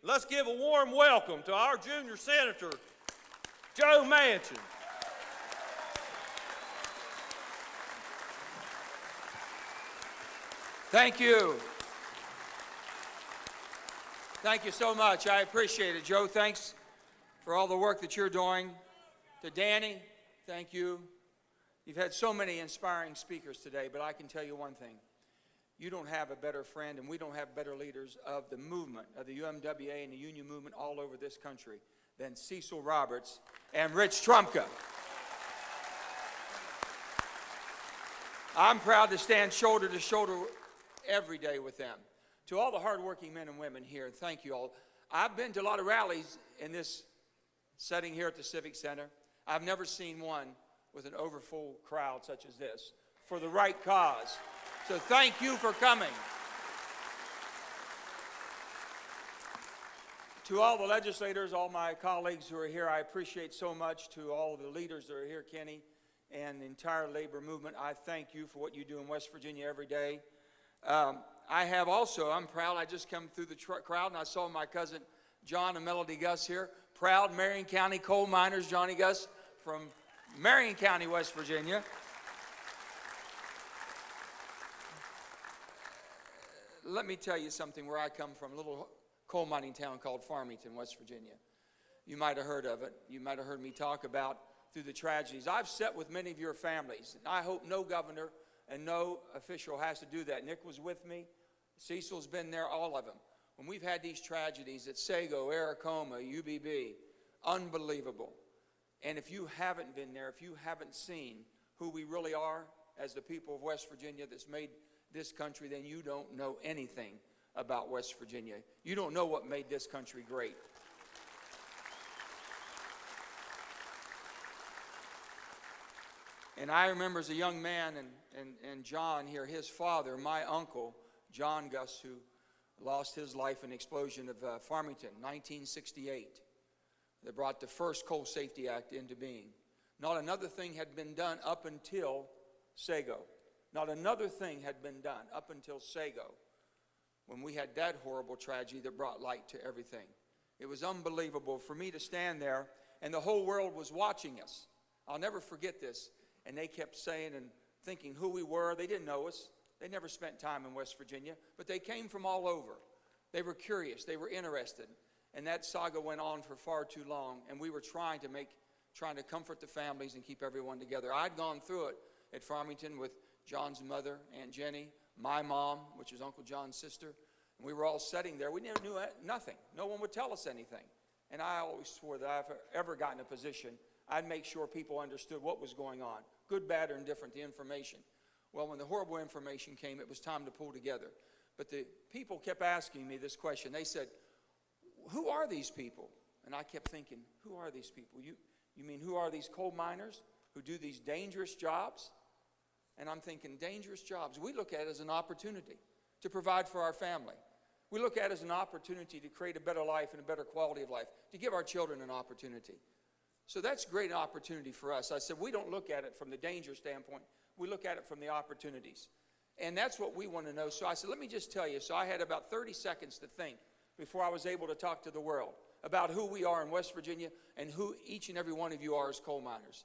Let's give a warm welcome to our junior senator, Joe Manchin. Thank you. Thank you so much. I appreciate it. Joe, thanks for all the work that you're doing. To Danny, thank you. You've had so many inspiring speakers today, but I can tell you one thing. You don't have a better friend, and we don't have better leaders of the movement, of the UMWA and the union movement all over this country than Cecil Roberts and Rich Trumka. I'm proud to stand shoulder to shoulder every day with them. To all the hardworking men and women here, thank you all. I've been to a lot of rallies in this setting here at the Civic Center. I've never seen one with an overfull crowd such as this for the right cause. So thank you for coming. To all the legislators, all my colleagues who are here, I appreciate so much. To all of the leaders that are here, Kenny, and the entire labor movement, I thank you for what you do in West Virginia every day. I'm proud, I just come through the crowd and I saw my cousin John and Melody Gus here. Proud Marion County coal miners, Johnny Gus from Marion County, West Virginia. Let me tell you something where I come from, a little coal mining town called Farmington, West Virginia. You might have heard of it. You might have heard me talk about through the tragedies. I've sat with many of your families, and I hope no governor and no official has to do that. Nick was with me. Cecil's been there, all of them. When we've had these tragedies at Sago, Aracoma, UBB, unbelievable. And if you haven't been there, if you haven't seen who we really are as the people of West Virginia that's made this country, then you don't know anything about West Virginia. You don't know what made this country great. And I remember as a young man, and John here, his father, my uncle, John Gus, who lost his life in the explosion of Farmington, 1968, that brought the first Coal Safety Act into being. Not another thing had been done up until Sago. Not another thing had been done up until Sago, when we had that horrible tragedy that brought light to everything. It was unbelievable for me to stand there, and the whole world was watching us. I'll never forget this. And they kept saying and thinking who we were. They didn't know us. They never spent time in West Virginia, but they came from all over. They were curious. They were interested. And that saga went on for far too long, and we were trying to comfort the families and keep everyone together. I'd gone through it at Farmington with John's mother, Aunt Jenny, my mom, which is Uncle John's sister, and we were all sitting there. We never knew nothing. No one would tell us anything. And I always swore that if I ever got in a position, I'd make sure people understood what was going on, good, bad, or indifferent, the information. Well, when the horrible information came, it was time to pull together. But the people kept asking me this question. They said, who are these people? And I kept thinking, who are these people? You mean who are these coal miners who do these dangerous jobs? And I'm thinking, dangerous jobs. We look at it as an opportunity to provide for our family. We look at it as an opportunity to create a better life and a better quality of life, to give our children an opportunity. So that's a great opportunity for us. I said, we don't look at it from the danger standpoint. We look at it from the opportunities. And that's what we want to know. So I said, let me just tell you. So I had about 30 seconds to think before I was able to talk to the world about who we are in West Virginia and who each and every one of you are as coal miners.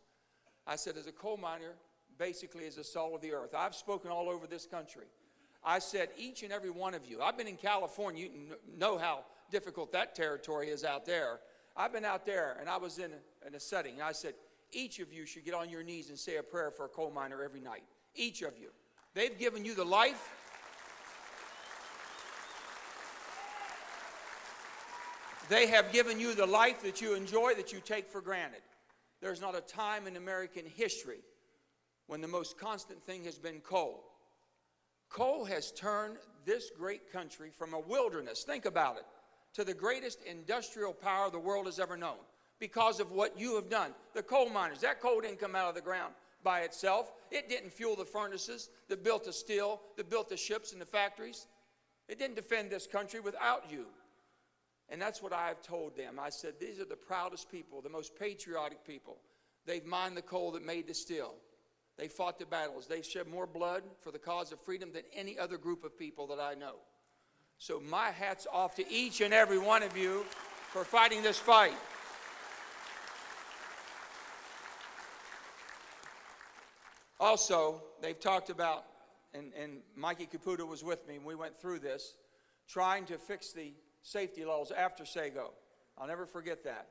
I said, as a coal miner, basically is the soul of the earth. I've spoken all over this country. I said, each and every one of you. I've been in California. You know how difficult that territory is out there. I've been out there, and I was in a setting, and I said, each of you should get on your knees and say a prayer for a coal miner every night. Each of you. They've given you the life. They have given you the life that you enjoy, that you take for granted. There's not a time in American history when the most constant thing has been coal. Coal has turned this great country from a wilderness, think about it, to the greatest industrial power the world has ever known because of what you have done. The coal miners, that coal didn't come out of the ground by itself. It didn't fuel the furnaces that built the steel, that built the ships and the factories. It didn't defend this country without you. And that's what I've told them. I said, these are the proudest people, the most patriotic people. They've mined the coal that made the steel. They fought the battles. They've shed more blood for the cause of freedom than any other group of people that I know. So my hat's off to each and every one of you for fighting this fight. Also, they've talked about, and Mikey Caputo was with me, and we went through this, trying to fix the safety laws after Sago. I'll never forget that.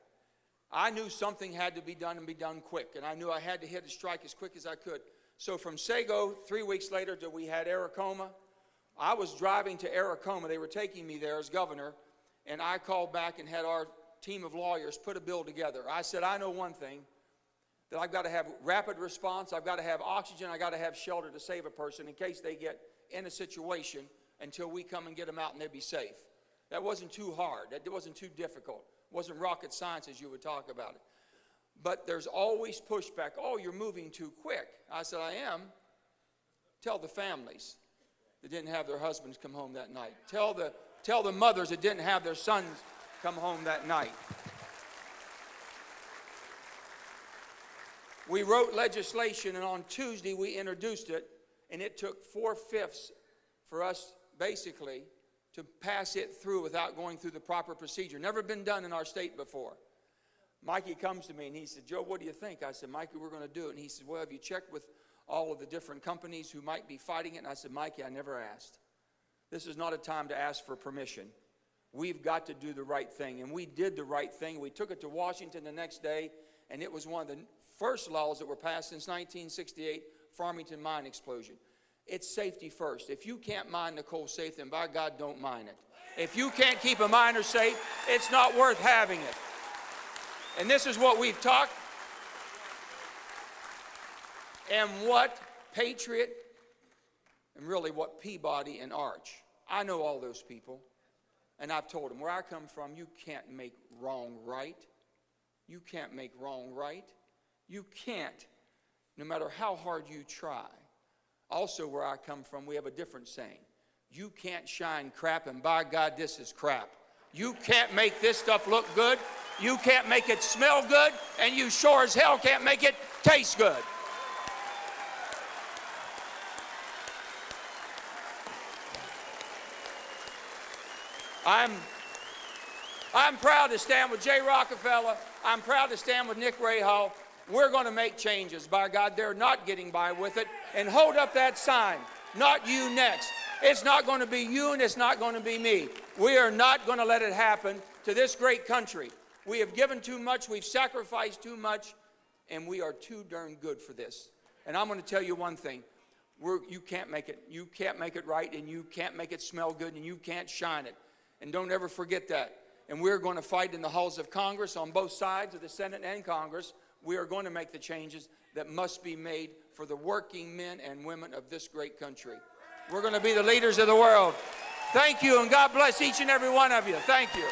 I knew something had to be done and be done quick, and I knew I had to hit a strike as quick as I could. So from Sago, 3 weeks later, till we had Aracoma, I was driving to Aracoma. They were taking me there as governor, and I called back and had our team of lawyers put a bill together. I said, I know one thing, that I've got to have rapid response, I've got to have oxygen, I've got to have shelter to save a person in case they get in a situation until we come and get them out and they'll be safe. That wasn't too hard. That wasn't too difficult. It wasn't rocket science as you would talk about it. But there's always pushback. Oh, you're moving too quick. I said, I am. Tell the families that didn't have their husbands come home that night. Tell the mothers that didn't have their sons come home that night. We wrote legislation, and on Tuesday we introduced it, and it took 4/5 for us basically to pass it through without going through the proper procedure. Never been done in our state before. Mikey comes to me and he said, Joe, what do you think? I said, Mikey, we're going to do it. And he said, well, have you checked with all of the different companies who might be fighting it? And I said, Mikey, I never asked. This is not a time to ask for permission. We've got to do the right thing. And we did the right thing. We took it to Washington the next day, and it was one of the first laws that were passed since 1968, Farmington mine explosion. It's safety first. If you can't mine the coal safe, then by God, don't mine it. If you can't keep a miner safe, it's not worth having it. And this is what we've talked. And what Patriot, and really what Peabody and Arch. I know all those people. And I've told them, where I come from, you can't make wrong right. You can't make wrong right. You can't, no matter how hard you try. Also, where I come from, we have a different saying. You can't shine crap, and by God, this is crap. You can't make this stuff look good. You can't make it smell good, and you sure as hell can't make it taste good. I'm proud to stand with Jay Rockefeller. I'm proud to stand with Nick Rahal. We're going to make changes. By God, they're not getting by with it. And hold up that sign. Not you next. It's not going to be you, and it's not going to be me. We are not going to let it happen to this great country. We have given too much. We've sacrificed too much. And we are too darn good for this. And I'm going to tell you one thing. You can't make it. You can't make it right, and you can't make it smell good, and you can't shine it. And don't ever forget that. And we're going to fight in the halls of Congress on both sides of the Senate and Congress. We are going to make the changes that must be made for the working men and women of this great country. We're going to be the leaders of the world. Thank you, and God bless each and every one of you. Thank you.